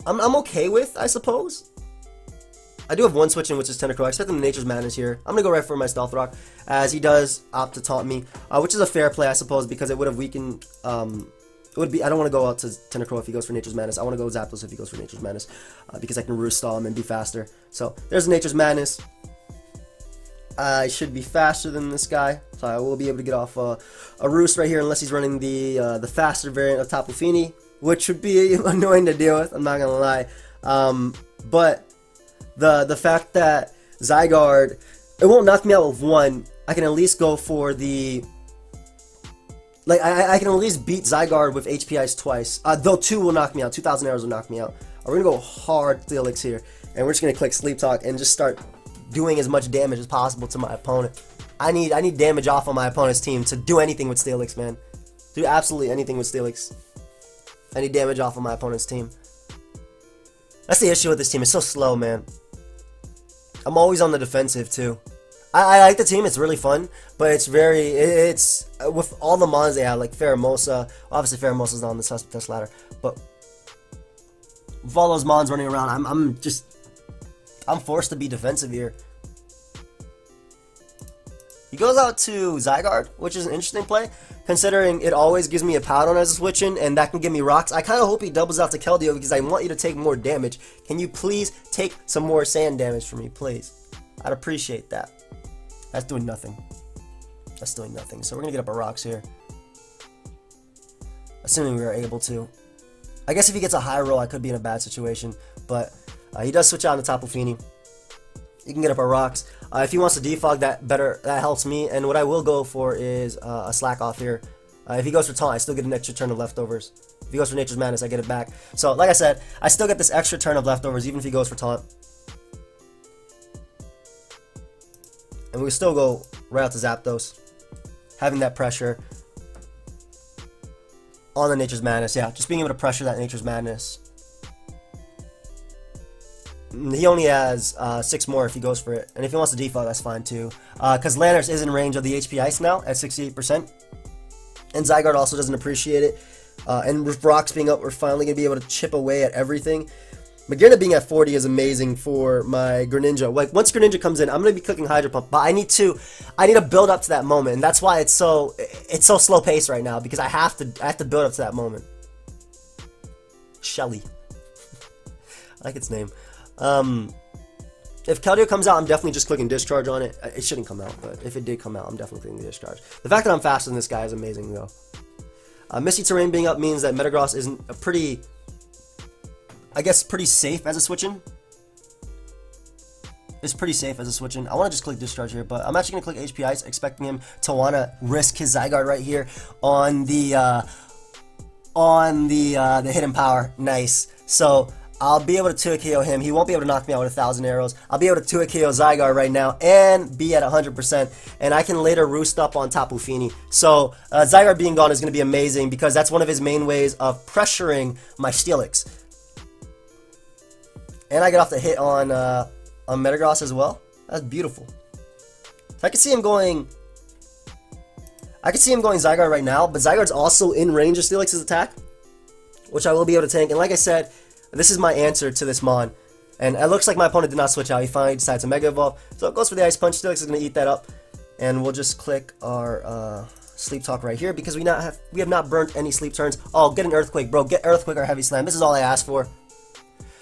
I'm okay with, I suppose. I do have one switch in, which is Tentacruel. I expect him to Nature's Madness here. I'm going to go right for my Stealth Rock, as he does opt to taunt me, which is a fair play, I suppose, because it would have weakened... it would be. I don't want to go out to Tentacruel if he goes for Nature's Madness. I want to go Zapdos if he goes for Nature's Madness, because I can Roost Stall him and be faster. So, there's Nature's Madness. I should be faster than this guy, so I will be able to get off a Roost right here, unless he's running the faster variant of Tapu Fini, which would be annoying to deal with, I'm not going to lie. But the fact that Zygarde, it won't knock me out with one, I can at least go for the... Like, I can at least beat Zygarde with HP Ice twice. Though 2 will knock me out. 2,000 arrows will knock me out. We're going to go hard Steelix here. And we're just going to click Sleep Talk and just start doing as much damage as possible to my opponent. I need damage off on my opponent's team to do anything with Steelix, man. Do absolutely anything with Steelix. I need damage off of my opponent's team. That's the issue with this team. It's so slow, man. I'm always on the defensive, too. I like the team, it's really fun, but it's with all the mons they have, like Pheromosa. Obviously Pheromosa's not on the suspect test ladder, but with all those mons running around, I'm forced to be defensive here. He goes out to Zygarde, which is an interesting play, considering it always gives me a Powdon as a switch in, and that can give me rocks. I kind of hope he doubles out to Keldeo, because I want you to take more damage. Can you please take some more sand damage for me, please? I'd appreciate that. That's doing nothing. That's doing nothing. So we're going to get up our rocks here. Assuming we are able to. I guess if he gets a high roll, I could be in a bad situation. But he does switch out on the Tapu Fini. You can get up our rocks. If he wants to defog, that helps me. And what I will go for is a slack off here. If he goes for taunt, I still get an extra turn of leftovers. If he goes for Nature's Madness, I get it back. So like I said, I still get this extra turn of leftovers even if he goes for taunt. And we still go right out to Zapdos, having that pressure on the Nature's Madness. Yeah, just being able to pressure that Nature's Madness. He only has 6 more if he goes for it. And if he wants to defog, that's fine too. Because Landorus is in range of the HP Ice now at 68%. And Zygarde also doesn't appreciate it. And with rocks being up, we're finally going to be able to chip away at everything. Magearna being at 40 is amazing for my Greninja. Like, once Greninja comes in, I'm going to be clicking Hydro Pump, but I need to build up to that moment, and that's why it's so slow paced right now, because I have to build up to that moment. Shelly. I like its name. If Keldeo comes out, I'm definitely just clicking Discharge on it. It shouldn't come out, but if it did come out, I'm definitely clicking Discharge. The fact that I'm faster than this guy is amazing, though. Misty Terrain being up means that Metagross isn't a pretty... I guess pretty safe as a switch-in. It's pretty safe as a switch-in. I want to just click Discharge here, but I'm actually going to click HP Ice, expecting him to want to risk his Zygarde right here on the hidden power. Nice. So I'll be able to 2-KO him. He won't be able to knock me out with 1,000 arrows. I'll be able to 2-KO Zygarde right now and be at 100%, and I can later roost up on Tapu Fini. So Zygarde being gone is going to be amazing, because that's one of his main ways of pressuring my Steelix. And I get off the hit on Metagross as well. That's beautiful. So I can see him going... Zygarde right now, but Zygarde's also in range of Steelix's attack, which I will be able to tank. And like I said, this is my answer to this Mon. And it looks like my opponent did not switch out. He finally decides to Mega Evolve. So it goes for the Ice Punch. Steelix is going to eat that up. And we'll just click our Sleep Talk right here, because we have not burnt any sleep turns. Oh, get an Earthquake, bro. Get Earthquake or Heavy Slam. This is all I asked for.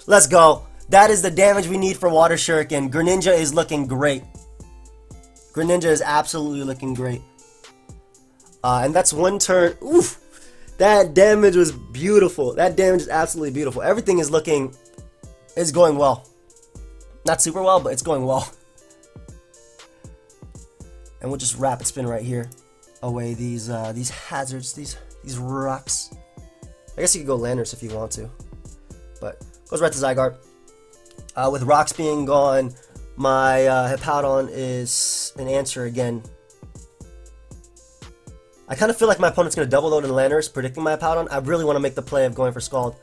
Let's go. That is the damage we need for Water Shuriken. Greninja is looking great. Greninja is absolutely looking great. And that's one turn. Oof. That damage was beautiful. That damage is absolutely beautiful. Everything is going well. Not super well, but it's going well. And we'll just rapid spin right here away these hazards, these rocks. I guess you could go Landorus if you want to, but goes right to Zygarde. With rocks being gone, my Hippowdon is an answer again. I kind of feel like my opponent's going to double load in Landorus, predicting my Powdon. I really want to make the play of going for Scald.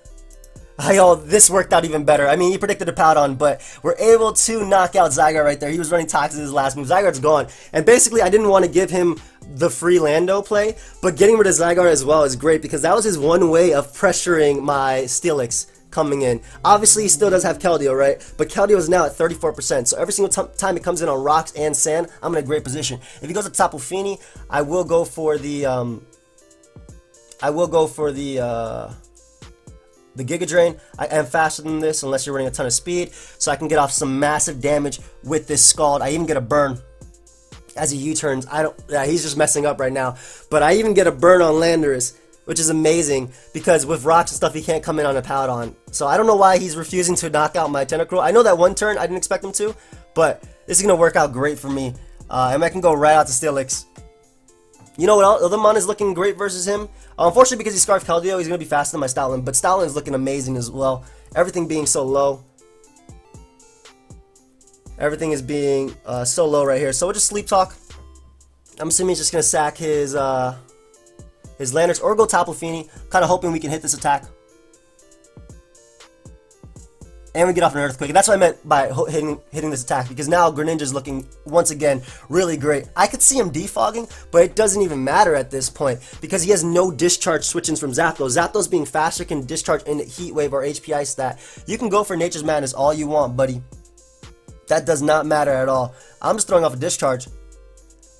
Yo, this worked out even better. I mean, he predicted a Powdon, but we're able to knock out Zygarde right there. He was running Toxic his last move. Zygarde's gone. And basically, I didn't want to give him the free Lando play, but getting rid of Zygarde as well is great because that was his one way of pressuring my Steelix coming in. Obviously, he still does have Keldeo, right? But Keldeo is now at 34%, so every single time it comes in on rocks and sand, I'm in a great position. If he goes to Tapu Fini, I will go for the Giga Drain. I am faster than this unless you're running a ton of speed, so I can get off some massive damage with this Scald. I even get a burn as he U-turns. He's just messing up right now, but I even get a burn on Landorus, which is amazing because with rocks and stuff he can't come in on a Powdon. So I don't know why he's refusing to knock out my Tentacruel. I know that one turn I didn't expect him to, but this is going to work out great for me. And I can go right out to Steelix. You know what other mon is looking great versus him? Unfortunately, because he Scarf Keldeo, he's going to be faster than my Stoutland, but Stoutland is looking amazing as well. Everything being so low. Everything is being so low right here. So we'll just Sleep Talk. I'm assuming he's just going to sack his Landorus or go Tapu Fini. Kind of hoping we can hit this attack. And we get off an Earthquake. And that's what I meant by hitting this attack, because now Greninja's looking, once again, really great. I could see him defogging, but it doesn't even matter at this point, because he has no discharge switch-ins from Zapdos. Zapdos being faster can discharge in Heat Wave or HP Ice stat. You can go for Nature's Madness all you want, buddy. That does not matter at all. I'm just throwing off a discharge.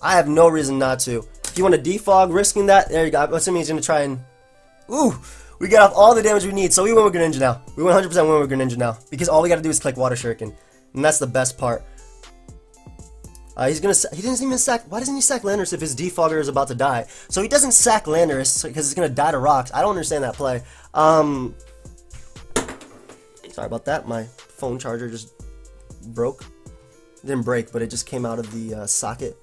I have no reason not to. If you want to defog, risking that, there you go. I'm assuming he's going to try and... Ooh! We got off all the damage we need, so we win with Greninja now. We 100% win with Greninja now, because all we got to do is click Water Shuriken, and that's the best part. He doesn't even sack. Why doesn't he sack Landorus if his defogger is about to die? So he doesn't sack Landorus because it's gonna die to rocks. I don't understand that play. Sorry about that. My phone charger just broke. It didn't break, but it just came out of the socket.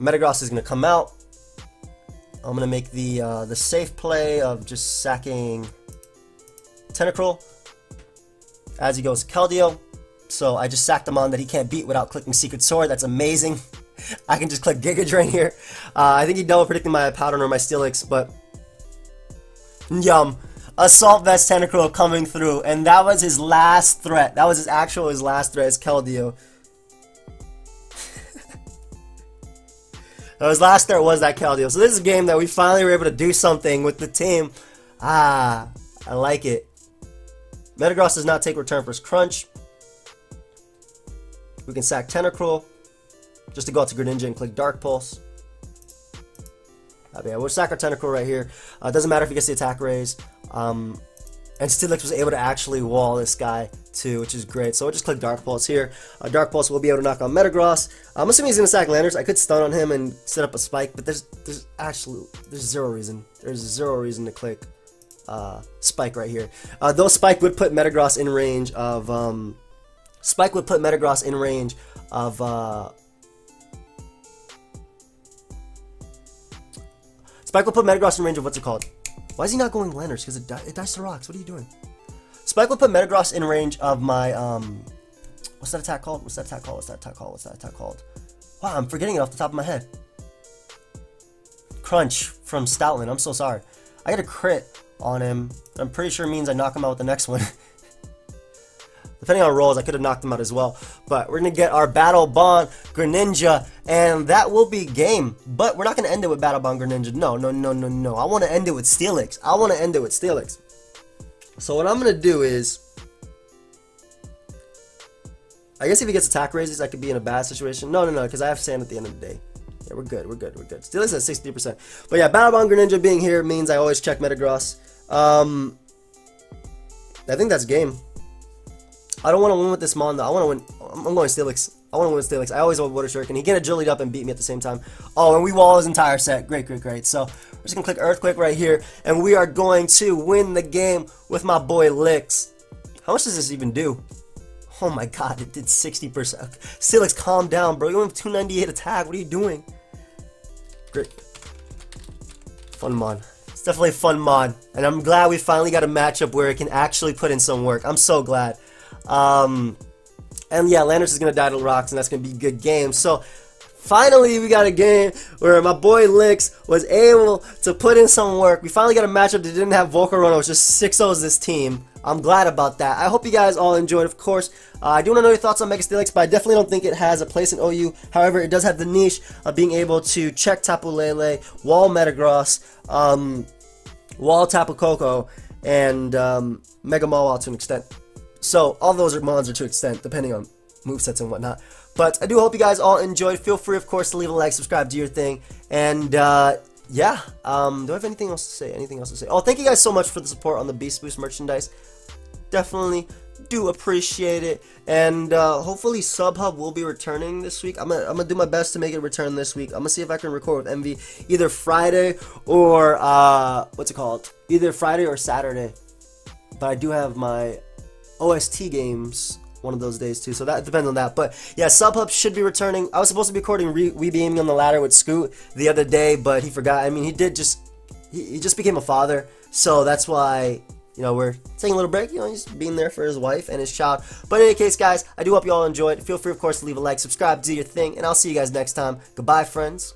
Metagross is gonna come out. I'm gonna make the safe play of just sacking Tentacruel as he goes Keldeo. So I just sacked him on that he can't beat without clicking Secret Sword. That's amazing. I can just click Giga Drain here. I think he double predicted my Powdon or my Steelix, but yum. Assault Vest Tentacruel coming through, and that was his last threat. That was his last threat is Keldeo. His last threat was that Keldeo. So this is a game that we finally were able to do something with the team. I like it. Metagross does not take return for his Crunch. We can sack Tentacruel just to go out to Greninja and click Dark Pulse. Yeah, we'll sack our Tentacruel right here. It doesn't matter if he gets the attack raise. And Steelix was able to actually wall this guy too, which is great. So we'll just click Dark Pulse here. Dark Pulse will be able to knock out Metagross. I'm assuming he's going to sack Landorus. I could stun on him and set up a spike, but there's zero reason. There's zero reason to click Spike right here. Though Spike would put Metagross in range of... Spike would put Metagross in range of... Spike will put Metagross in range of what's it called? Why is he not going Landorus? Because it dies to rocks. What are you doing? Spike will put Metagross in range of my, what's that attack called? What's that attack called? What's that attack called? What's that attack called? Wow, I'm forgetting it off the top of my head. Crunch from Stoutland. I'm so sorry. I got a crit on him. I'm pretty sure it means I knock him out with the next one. Depending on rolls, I could have knocked him out as well. But we're going to get our Battle Bond Greninja, and that will be game. But we're not going to end it with Battle Bond Greninja. No, no, no, no, no. I want to end it with Steelix. I want to end it with Steelix. So what I'm going to do is... I guess if he gets attack raises, I could be in a bad situation. No, no, no, because I have Sand at the end of the day. Yeah, we're good, we're good, we're good. Steelix at 63%. But yeah, Battle Bond Greninja being here means I always check Metagross. I think that's game. I don't want to win with this Mon though. I want to win. I'm going Steelix. I want to win with Steelix. I always want Water Shuriken. He can agility up and beat me at the same time. Oh, and we wall his entire set. Great, great, great. So we're just going to click Earthquake right here. And we are going to win the game with my boy Lix. How much does this even do? Oh my god, it did 60%. Steelix, calm down, bro. You only have 298 attack. What are you doing? Great. Fun Mon. It's definitely a fun Mon. And I'm glad we finally got a matchup where it can actually put in some work. I'm so glad. And yeah, Landorus is going to die to rocks, and that's going to be a good game. So, Finally, we got a game where my boy Lix was able to put in some work. We finally got a matchup that didn't have Volcarona. It was just 6-0's this team. I'm glad about that. I hope you guys all enjoyed, of course. I do want to know your thoughts on Mega Steelix, but I definitely don't think it has a place in OU. However, it does have the niche of being able to check Tapu Lele, wall Metagross, wall Tapu Koko, and Mega Mawile to an extent. So, all those mons are to an extent, depending on movesets and whatnot. But I do hope you guys all enjoyed. Feel free, of course, to leave a like, subscribe, do your thing. And, yeah, do I have anything else to say? Oh, thank you guys so much for the support on the Beast Boost merchandise. Definitely do appreciate it. And hopefully SubHub will be returning this week. I'm gonna do my best to make it return this week. I'm gonna see if I can record with MV either Friday or either Friday or Saturday. But I do have my OST games one of those days too, so that depends on that. But yeah, SubHub should be returning. I was supposed to be recording We Be Aiming on the Ladder with Scoot the other day, but he forgot. I mean, he just became a father, so that's why, you know, we're taking a little break. You know, he's being there for his wife and his child. But in any case, guys, I do hope you all enjoyed. Feel free, of course, to leave a like, subscribe, do your thing, and I'll see you guys next time. Goodbye, friends.